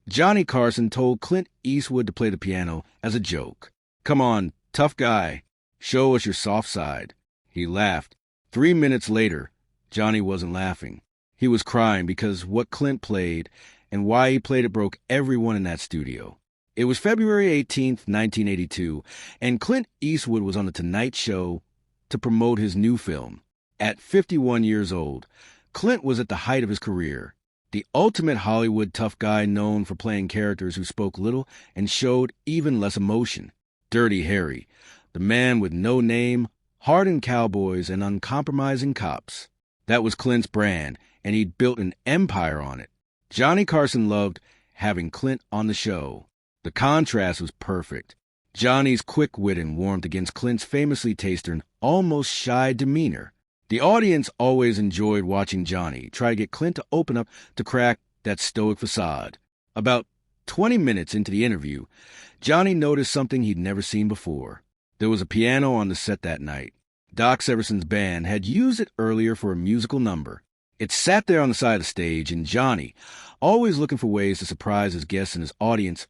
Johnny Carson told Clint Eastwood to play the piano as a joke. "Come on, tough guy. Show us your soft side." He laughed. 3 minutes later, Johnny wasn't laughing. He was crying because what Clint played and why he played it broke everyone in that studio. It was February 18th, 1982, and Clint Eastwood was on The Tonight Show to promote his new film. At 51 years old, Clint was at the height of his career. The ultimate Hollywood tough guy known for playing characters who spoke little and showed even less emotion. Dirty Harry, the man with no name, hardened cowboys, and uncompromising cops. That was Clint's brand, and he'd built an empire on it. Johnny Carson loved having Clint on the show. The contrast was perfect. Johnny's quick wit and warmth against Clint's famously taciturn, almost shy demeanor. The audience always enjoyed watching Johnny try to get Clint to open up to crack that stoic facade. About 20 minutes into the interview, Johnny noticed something he'd never seen before. There was a piano on the set that night. Doc Severson's band had used it earlier for a musical number. It sat there on the side of the stage, and Johnny, always looking for ways to surprise his guests and his audience,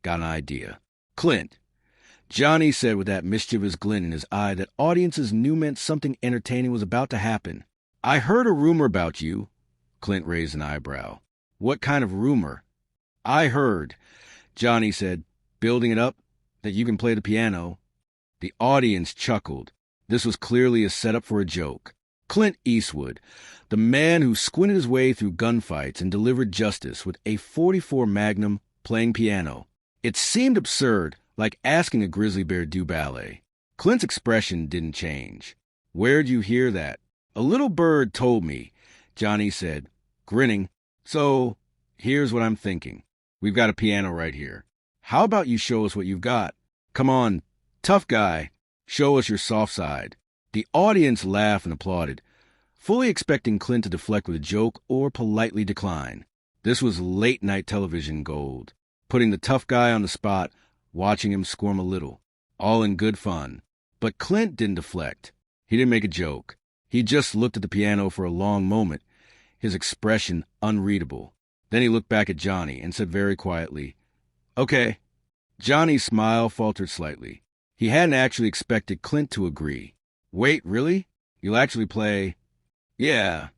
got an idea. "Clint," Johnny said with that mischievous glint in his eye that audiences knew meant something entertaining was about to happen. "I heard a rumor about you." Clint raised an eyebrow. "What kind of rumor?" "I heard," Johnny said, building it up, "that you can play the piano." The audience chuckled. This was clearly a setup for a joke. Clint Eastwood, the man who squinted his way through gunfights and delivered justice with a .44 Magnum playing piano. It seemed absurd, like asking a grizzly bear to do ballet. Clint's expression didn't change. "Where'd you hear that?" "A little bird told me," Johnny said, grinning. "So, here's what I'm thinking. We've got a piano right here. How about you show us what you've got? Come on, tough guy. Show us your soft side." The audience laughed and applauded, fully expecting Clint to deflect with a joke or politely decline. This was late-night television gold, putting the tough guy on the spot, watching him squirm a little, all in good fun. But Clint didn't deflect. He didn't make a joke. He just looked at the piano for a long moment, his expression unreadable. Then he looked back at Johnny and said very quietly, "Okay." Johnny's smile faltered slightly. He hadn't actually expected Clint to agree. "Wait, really? You'll actually play?" "Yeah,"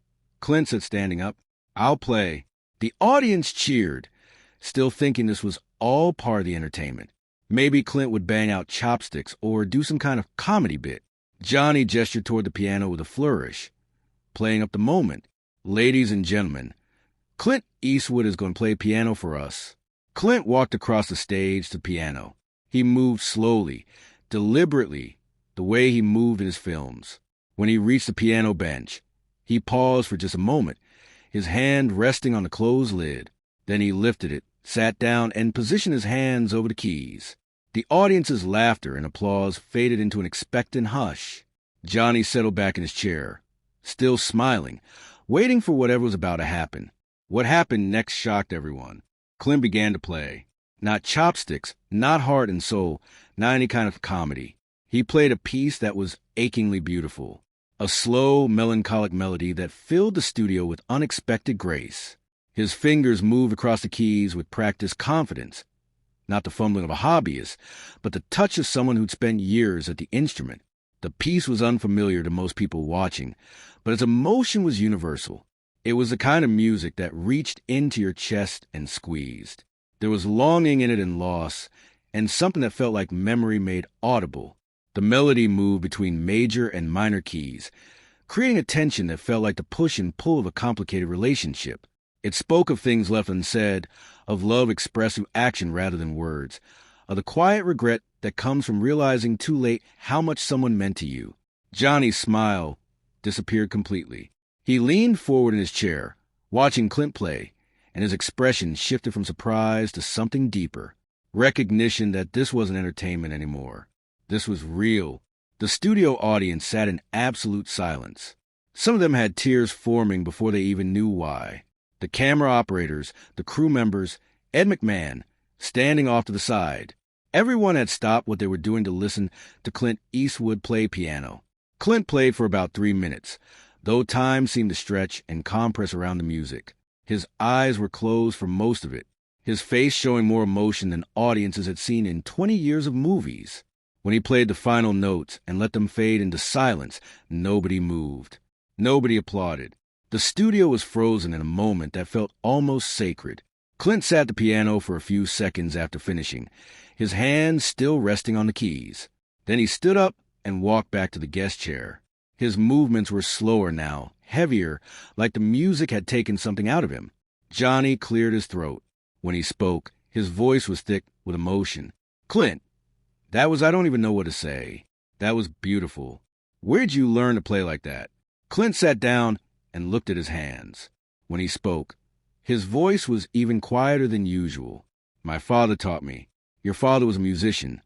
Clint said, standing up. "I'll play." The audience cheered, still thinking this was all part of the entertainment. Maybe Clint would bang out chopsticks or do some kind of comedy bit. Johnny gestured toward the piano with a flourish, playing up the moment. "Ladies and gentlemen, Clint Eastwood is going to play piano for us." Clint walked across the stage to the piano. He moved slowly, deliberately, the way he moved in his films. When he reached the piano bench, he paused for just a moment, his hand resting on the closed lid. Then he lifted it, sat down, and positioned his hands over the keys. The audience's laughter and applause faded into an expectant hush. Johnny settled back in his chair, still smiling, waiting for whatever was about to happen. What happened next shocked everyone. Clint began to play. Not chopsticks, not heart and soul, not any kind of comedy. He played a piece that was achingly beautiful, a slow, melancholic melody that filled the studio with unexpected grace. His fingers moved across the keys with practiced confidence, not the fumbling of a hobbyist, but the touch of someone who'd spent years at the instrument. The piece was unfamiliar to most people watching, but its emotion was universal. It was the kind of music that reached into your chest and squeezed. There was longing in it and loss, and something that felt like memory made audible. The melody moved between major and minor keys, creating a tension that felt like the push and pull of a complicated relationship. It spoke of things left unsaid, of love expressed through action rather than words, of the quiet regret that comes from realizing too late how much someone meant to you. Johnny's smile disappeared completely. He leaned forward in his chair, watching Clint play, and his expression shifted from surprise to something deeper, recognition that this wasn't entertainment anymore. This was real. The studio audience sat in absolute silence. Some of them had tears forming before they even knew why. The camera operators, the crew members, Ed McMahon, standing off to the side. Everyone had stopped what they were doing to listen to Clint Eastwood play piano. Clint played for about 3 minutes, though time seemed to stretch and compress around the music. His eyes were closed for most of it. his face showing more emotion than audiences had seen in 20 years of movies. When he played the final notes and let them fade into silence, nobody moved. Nobody applauded. The studio was frozen in a moment that felt almost sacred. Clint sat at the piano for a few seconds after finishing, his hands still resting on the keys. Then he stood up and walked back to the guest chair. His movements were slower now, heavier, like the music had taken something out of him. Johnny cleared his throat. When he spoke, his voice was thick with emotion. "Clint, I don't even know what to say. That was beautiful. Where'd you learn to play like that?" Clint sat down and looked at his hands. When he spoke, his voice was even quieter than usual. "My father taught me." "Your father was a musician?"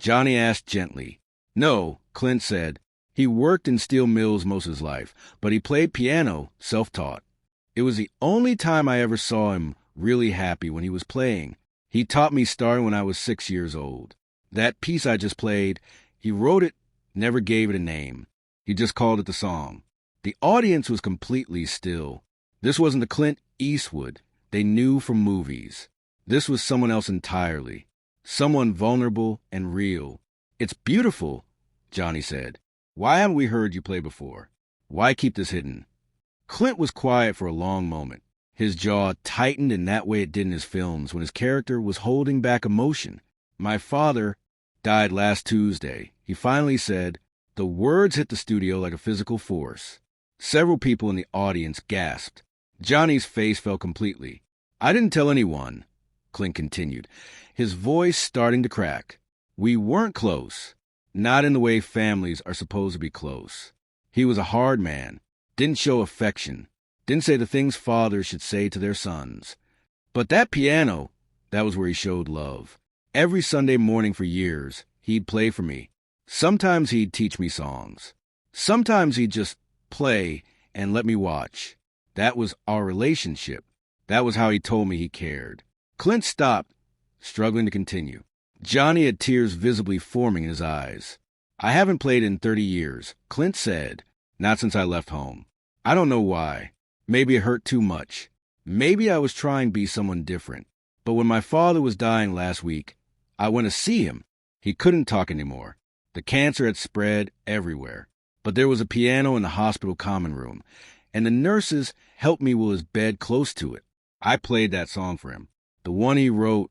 Johnny asked gently. "No," Clint said. "He worked in steel mills most of his life, but he played piano, self-taught. It was the only time I ever saw him really happy when he was playing. He taught me starting when I was 6 years old. That piece I just played, he wrote it, never gave it a name. He just called it the song." The audience was completely still. This wasn't the Clint Eastwood they knew from movies. This was someone else entirely. Someone vulnerable and real. "It's beautiful," Johnny said. "Why haven't we heard you play before? Why keep this hidden?" Clint was quiet for a long moment. His jaw tightened in that way it did in his films when his character was holding back emotion. "My father died last Tuesday," he finally said. The words hit the studio like a physical force. Several people in the audience gasped. Johnny's face fell completely. "I didn't tell anyone," Clint continued, his voice starting to crack. "We weren't close. Not in the way families are supposed to be close. He was a hard man, didn't show affection, didn't say the things fathers should say to their sons. But that piano, that was where he showed love. Every Sunday morning for years, he'd play for me. Sometimes he'd teach me songs. Sometimes he'd just play and let me watch. That was our relationship. That was how he told me he cared." Clint stopped, struggling to continue. Johnny had tears visibly forming in his eyes. "I haven't played in 30 years, Clint said. Not since I left home. I don't know why. Maybe it hurt too much. Maybe I was trying to be someone different. But when my father was dying last week, I went to see him. He couldn't talk anymore. The cancer had spread everywhere. But there was a piano in the hospital common room, and the nurses helped me with his bed close to it. I played that song for him. The one he wrote,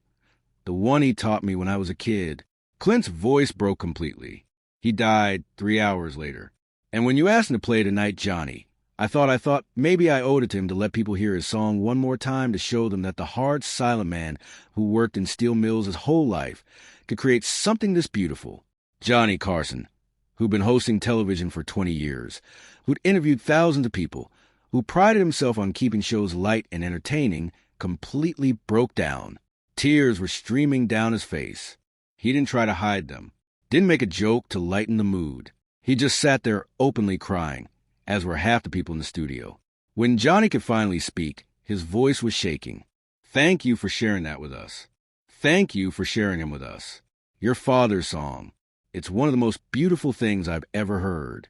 the one he taught me when I was a kid." Clint's voice broke completely. He died 3 hours later. "And when you asked him to play tonight, Johnny, I thought maybe I owed it to him to let people hear his song one more time to show them that the hard, silent man who worked in steel mills his whole life could create something this beautiful." Johnny Carson, who'd been hosting television for 20 years, who'd interviewed thousands of people, who prided himself on keeping shows light and entertaining, completely broke down. Tears were streaming down his face. He didn't try to hide them, didn't make a joke to lighten the mood. He just sat there openly crying, as were half the people in the studio. When Johnny could finally speak, his voice was shaking. "Thank you for sharing that with us. Thank you for sharing him with us. Your father's song. It's one of the most beautiful things I've ever heard."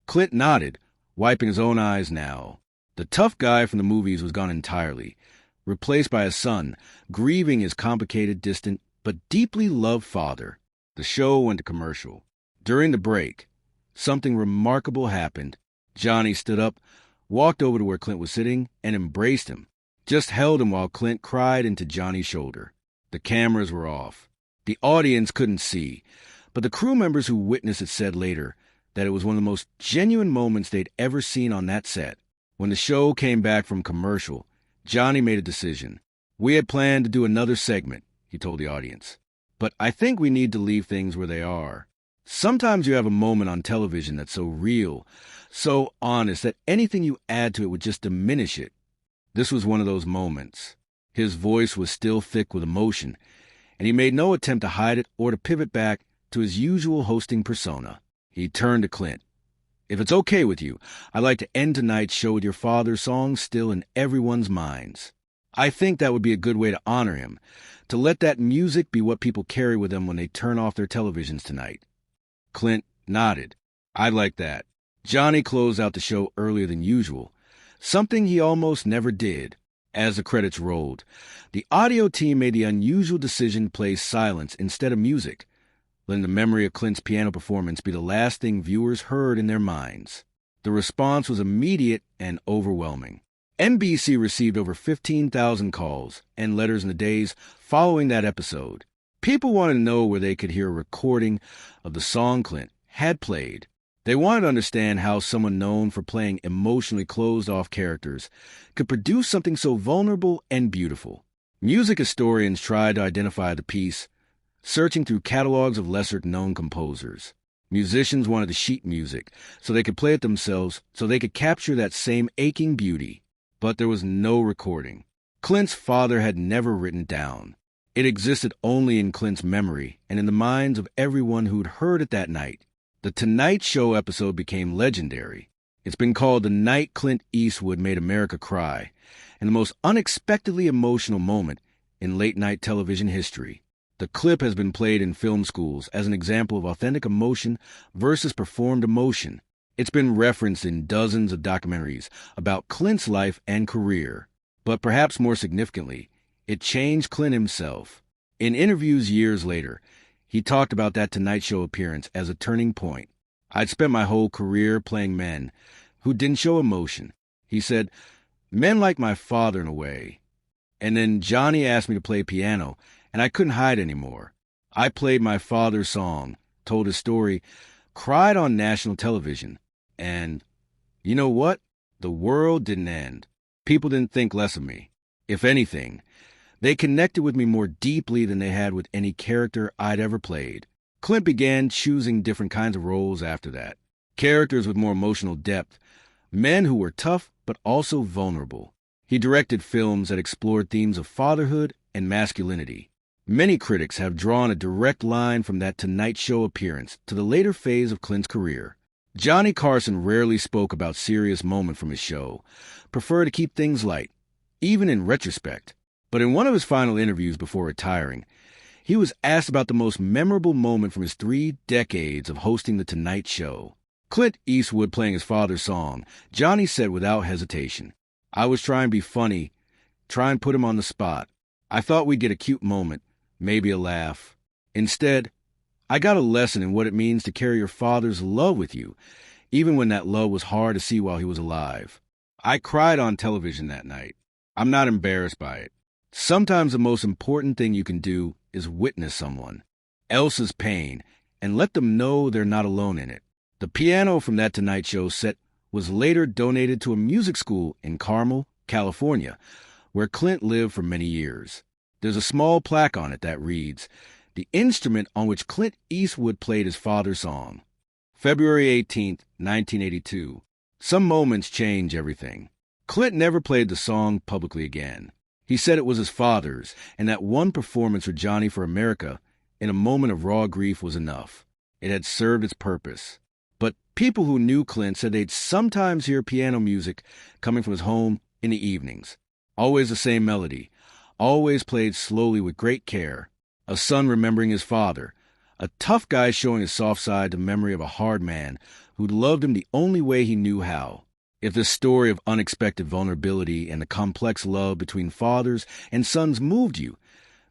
Clint nodded, wiping his own eyes now. The tough guy from the movies was gone entirely, replaced by a son, grieving his complicated, distant, but deeply loved father. The show went to commercial. During the break, something remarkable happened. Johnny stood up, walked over to where Clint was sitting, and embraced him. Just held him while Clint cried into Johnny's shoulder. The cameras were off. The audience couldn't see, but the crew members who witnessed it said later that it was one of the most genuine moments they'd ever seen on that set. When the show came back from commercial, Johnny made a decision. "We had planned to do another segment," he told the audience. "But I think we need to leave things where they are. Sometimes you have a moment on television that's so real, so honest, that anything you add to it would just diminish it. This was one of those moments." His voice was still thick with emotion, and he made no attempt to hide it or to pivot back to his usual hosting persona. He turned to Clint. "If it's okay with you, I'd like to end tonight's show with your father's song still in everyone's minds. I think that would be a good way to honor him, to let that music be what people carry with them when they turn off their televisions tonight." Clint nodded. "I'd like that." Johnny closed out the show earlier than usual, something he almost never did. As the credits rolled, the audio team made the unusual decision to play silence instead of music, letting the memory of Clint's piano performance be the last thing viewers heard in their minds. The response was immediate and overwhelming. NBC received over 15,000 calls and letters in the days following that episode. People wanted to know where they could hear a recording of the song Clint had played. They wanted to understand how someone known for playing emotionally closed-off characters could produce something so vulnerable and beautiful. Music historians tried to identify the piece, searching through catalogs of lesser-known composers. Musicians wanted the sheet music so they could play it themselves, so they could capture that same aching beauty. But there was no recording. Clint's father had never written down. It existed only in Clint's memory and in the minds of everyone who'd heard it that night. The Tonight Show episode became legendary. It's been called the night Clint Eastwood made America cry, and the most unexpectedly emotional moment in late-night television history. The clip has been played in film schools as an example of authentic emotion versus performed emotion. It's been referenced in dozens of documentaries about Clint's life and career. But perhaps more significantly, it changed Clint himself. In interviews years later, he talked about that Tonight Show appearance as a turning point. "I'd spent my whole career playing men who didn't show emotion," he said, "men like my father in a way. And then Johnny asked me to play piano, and I couldn't hide anymore. I played my father's song, told his story, cried on national television. And you know what? The world didn't end. People didn't think less of me. If anything, they connected with me more deeply than they had with any character I'd ever played." Clint began choosing different kinds of roles after that. Characters with more emotional depth, men who were tough but also vulnerable. He directed films that explored themes of fatherhood and masculinity. Many critics have drawn a direct line from that Tonight Show appearance to the later phase of Clint's career. Johnny Carson rarely spoke about serious moments from his show, preferred to keep things light, even in retrospect. But in one of his final interviews before retiring, he was asked about the most memorable moment from his 3 decades of hosting The Tonight Show. Clint Eastwood playing his father's song, Johnny said without hesitation, "I was trying to be funny, try and put him on the spot. I thought we'd get a cute moment, maybe a laugh. Instead, I got a lesson in what it means to carry your father's love with you, even when that love was hard to see while he was alive. I cried on television that night. I'm not embarrassed by it. Sometimes the most important thing you can do is witness someone else's pain and let them know they're not alone in it." The piano from that Tonight Show set was later donated to a music school in Carmel, California, where Clint lived for many years. There's a small plaque on it that reads, "The instrument on which Clint Eastwood played his father's song." February 18, 1982. Some moments change everything. Clint never played the song publicly again. He said it was his father's, and that one performance for Johnny for America in a moment of raw grief was enough. It had served its purpose. But people who knew Clint said they'd sometimes hear piano music coming from his home in the evenings. Always the same melody, always played slowly with great care. A son remembering his father, a tough guy showing his soft side to memory of a hard man who loved him the only way he knew how. If this story of unexpected vulnerability and the complex love between fathers and sons moved you,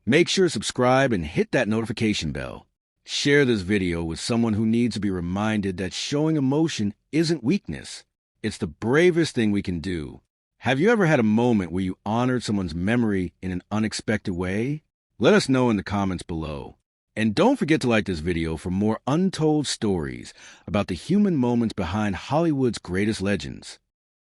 make sure to subscribe and hit that notification bell. Share this video with someone who needs to be reminded that showing emotion isn't weakness. It's the bravest thing we can do. Have you ever had a moment where you honored someone's memory in an unexpected way? Let us know in the comments below. And don't forget to like this video for more untold stories about the human moments behind Hollywood's greatest legends.